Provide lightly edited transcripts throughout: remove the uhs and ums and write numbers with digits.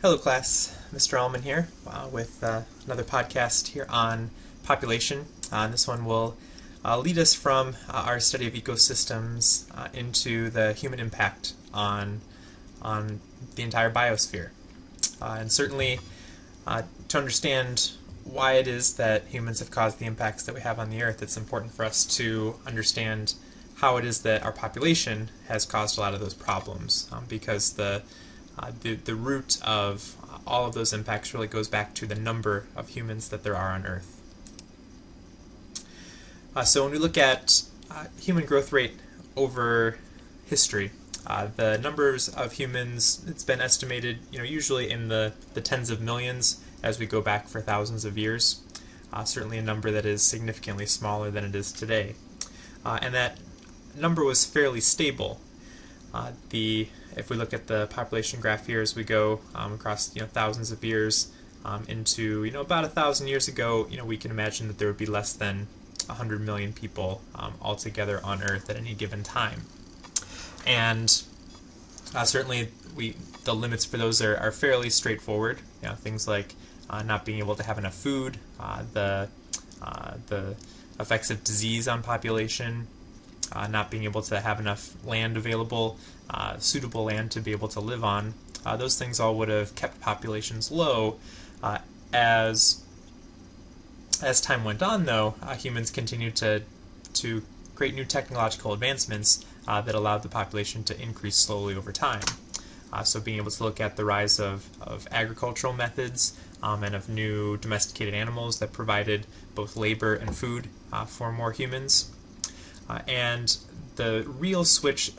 Hello class, Mr. Allman here with another podcast here on population. This one will lead us from our study of ecosystems into the human impact on the entire biosphere. And certainly to understand why it is that humans have caused the impacts that we have on the Earth, it's important for us to understand how it is that our population has caused a lot of those problems, because the root of all of those impacts really goes back to the number of humans that there are on Earth. So when we look at human growth rate over history, the numbers of humans, it's been estimated, usually in the tens of millions as we go back for thousands of years. Certainly a number that is significantly smaller than it is today. And that number was fairly stable. If we look at the population graph here as we go across thousands of years into about 1,000 years ago, we can imagine that there would be less than 100 million people altogether on Earth at any given time. And certainly the limits for those are fairly straightforward. Things like not being able to have enough food, the effects of disease on population, not being able to have enough land available, suitable land to be able to live on. Those things all would have kept populations low. As time went on, though, humans continued to create new technological advancements that allowed the population to increase slowly over time. So being able to look at the rise of agricultural methods and of new domesticated animals that provided both labor and food for more humans. And the real switch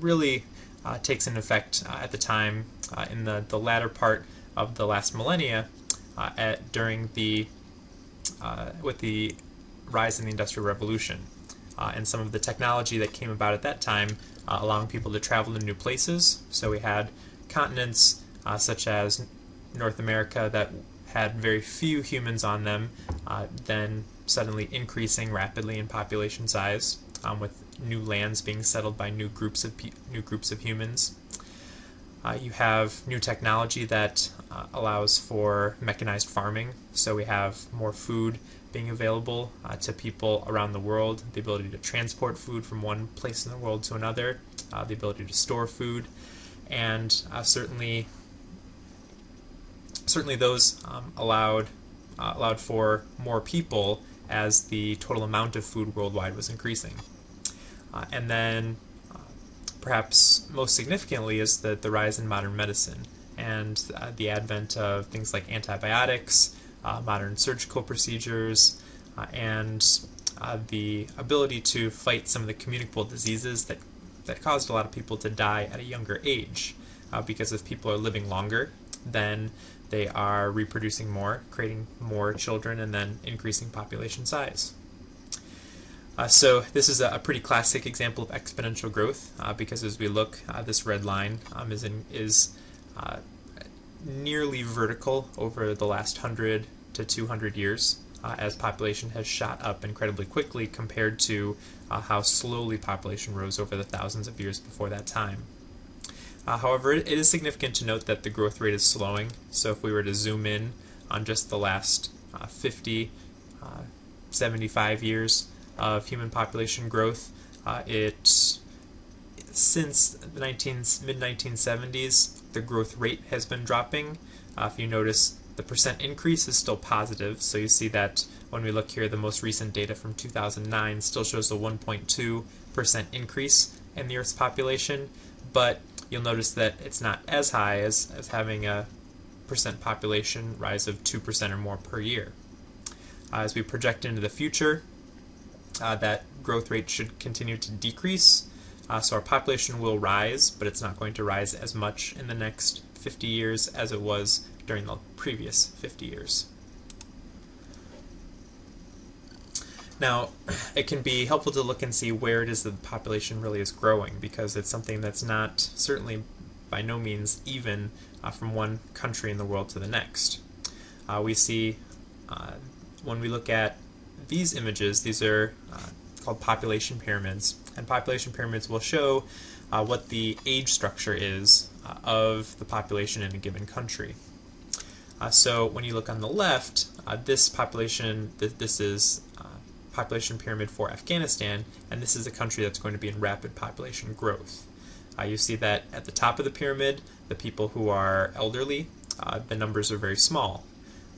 really takes in effect at the time in the latter part of the last millennia with the rise in the Industrial Revolution and some of the technology that came about at that time, allowing people to travel to new places. So we had continents such as North America that had very few humans on them, then suddenly increasing rapidly in population size, with new lands being settled by new groups of humans. You have new technology that allows for mechanized farming, so we have more food being available to people around the world, the ability to transport food from one place in the world to another, the ability to store food, and certainly those allowed for more people as the total amount of food worldwide was increasing. And then perhaps most significantly is the rise in modern medicine and the advent of things like antibiotics, modern surgical procedures, and the ability to fight some of the communicable diseases that caused a lot of people to die at a younger age. Because if people are living longer, then they are reproducing more, creating more children, and then increasing population size. So this is a pretty classic example of exponential growth, because as we look, this red line is nearly vertical over the last 100 to 200 years, as population has shot up incredibly quickly compared to how slowly population rose over the thousands of years before that time. However, it is significant to note that the growth rate is slowing. So if we were to zoom in on just the last 50, 75 years of human population growth, since the mid-1970s, the growth rate has been dropping. If you notice, the percent increase is still positive. So you see that when we look here, the most recent data from 2009 still shows a 1.2% increase in the Earth's population, but you'll notice that it's not as high as having a percent population rise of 2% or more per year. As we project into the future, that growth rate should continue to decrease. So our population will rise, but it's not going to rise as much in the next 50 years as it was during the previous 50 years. Now, it can be helpful to look and see where it is that the population really is growing, because it's something that's not, certainly by no means, even from one country in the world to the next. We see, when we look at these images, these are called population pyramids, and population pyramids will show what the age structure is of the population in a given country. So when you look on the left, this population, this is population pyramid for Afghanistan, and this is a country that's going to be in rapid population growth. You see that at the top of the pyramid, the people who are elderly, the numbers are very small,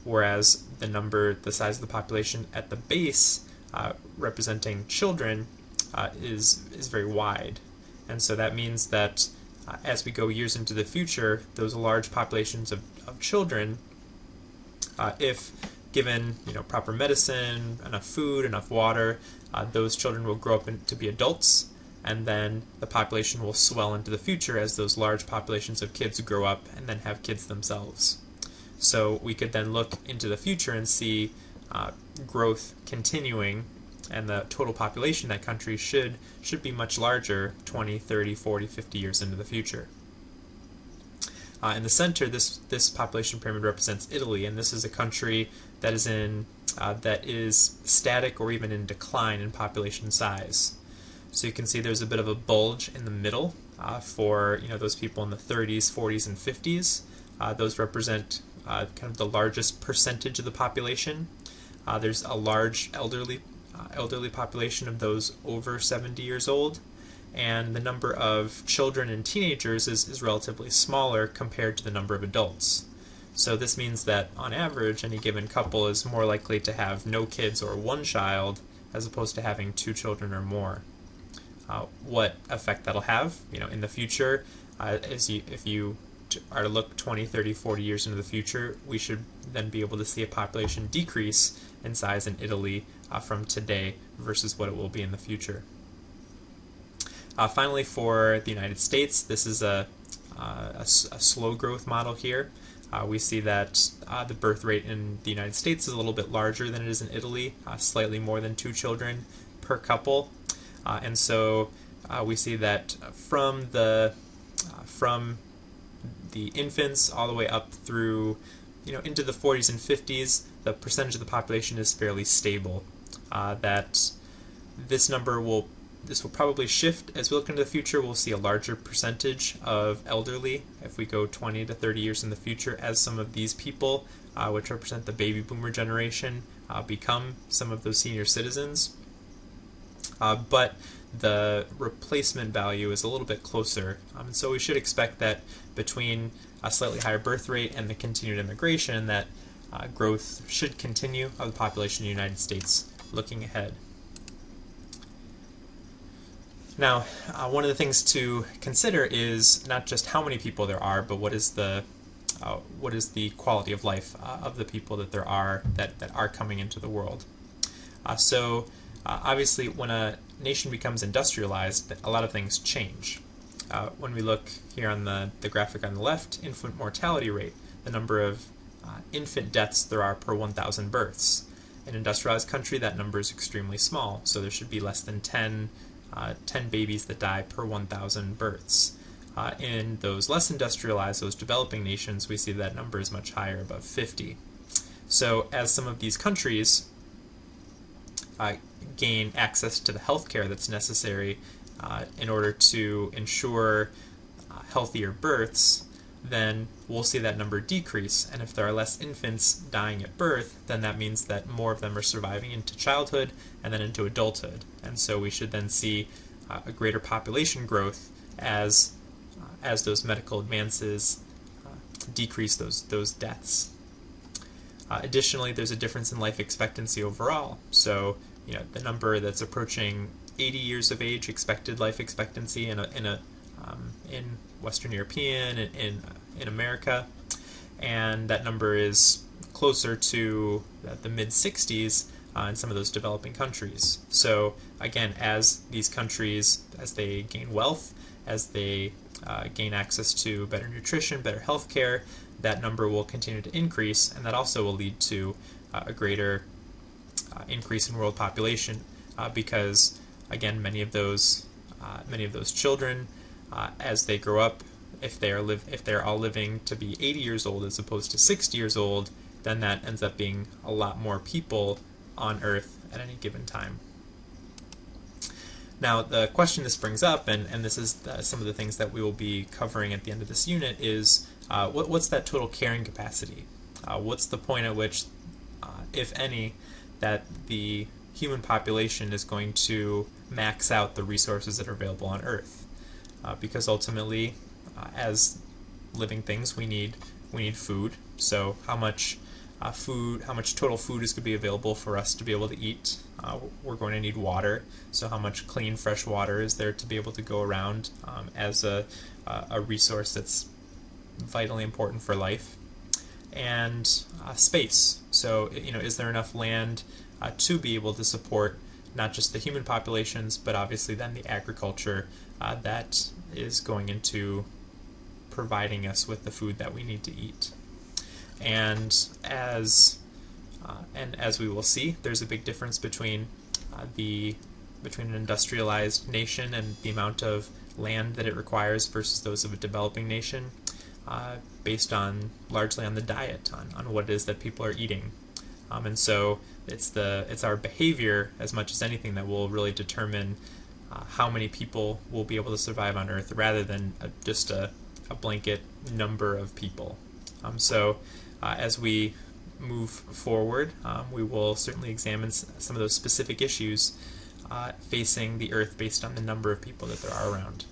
whereas the size of the population at the base, representing children, is very wide. And so that means that as we go years into the future, those large populations of children, if given proper medicine, enough food, enough water, those children will grow up to be adults, and then the population will swell into the future as those large populations of kids grow up and then have kids themselves. So we could then look into the future and see growth continuing, and the total population of that country should be much larger 20, 30, 40, 50 years into the future. In the center, this population pyramid represents Italy, and this is a country that is static or even in decline in population size. So you can see there's a bit of a bulge in the middle for those people in the 30s, 40s, and 50s. Those represent kind of the largest percentage of the population. There's a large elderly population of those over 70 years old, and the number of children and teenagers is relatively smaller compared to the number of adults. So this means that on average, any given couple is more likely to have no kids or one child as opposed to having 2 children or more. What effect that'll have in the future, if you are to look 20, 30, 40 years into the future, we should then be able to see a population decrease in size in Italy from today versus what it will be in the future. Finally, for the United States, this is a slow growth model here. We see that the birth rate in the United States is a little bit larger than it is in Italy, slightly more than 2 children per couple. And so we see that from the infants all the way up through into the 40s and 50s, the percentage of the population is fairly stable. That this will probably shift as we look into the future. We'll see a larger percentage of elderly if we go 20 to 30 years in the future, as some of these people, which represent the baby boomer generation, become some of those senior citizens. But the replacement value is a little bit closer, and so we should expect that between a slightly higher birth rate and the continued immigration, that growth should continue of the population in the United States looking ahead. Now, one of the things to consider is not just how many people there are, but what is the quality of life of the people that there are that are coming into the world. So obviously, when a nation becomes industrialized, a lot of things change. When we look here on the graphic on the left, infant mortality rate, the number of infant deaths there are per 1,000 births. In an industrialized country, that number is extremely small, so there should be less than 10 babies that die per 1,000 births. In those less industrialized, those developing nations, we see that number is much higher, above 50. So as some of these countries gain access to the healthcare that's necessary in order to ensure healthier births, then we'll see that number decrease. And if there are less infants dying at birth, then that means that more of them are surviving into childhood and then into adulthood. And so we should then see a greater population growth as those medical advances decrease those deaths. Additionally, there's a difference in life expectancy overall. So the number that's approaching 80 years of age, expected life expectancy in Western European and in America, and that number is closer to the mid-60s in some of those developing countries. So again, as these countries, as they gain wealth, as they gain access to better nutrition, better healthcare, that number will continue to increase, and that also will lead to a greater increase in world population, because again, many of those children, as they grow up, if they're all living to be 80 years old as opposed to 60 years old, then that ends up being a lot more people on Earth at any given time. Now, the question this brings up, and this is some of the things that we will be covering at the end of this unit, is what's that total carrying capacity? What's the point at which, if any, that the human population is going to max out the resources that are available on Earth? Because ultimately, as living things, we need food. So how much how much total food is going to be available for us to be able to eat? We're going to need water. So how much clean, fresh water is there to be able to go around as a resource that's vitally important for life? And space. So is there enough land to be able to support not just the human populations, but obviously then the agriculture that is going into providing us with the food that we need to eat. And as we will see, there's a big difference between an industrialized nation and the amount of land that it requires versus those of a developing nation, based largely on the diet, on what it is that people are eating. And so it's our behavior as much as anything that will really determine how many people will be able to survive on Earth, rather than just a blanket number of people. So as we move forward, we will certainly examine some of those specific issues facing the Earth based on the number of people that there are around.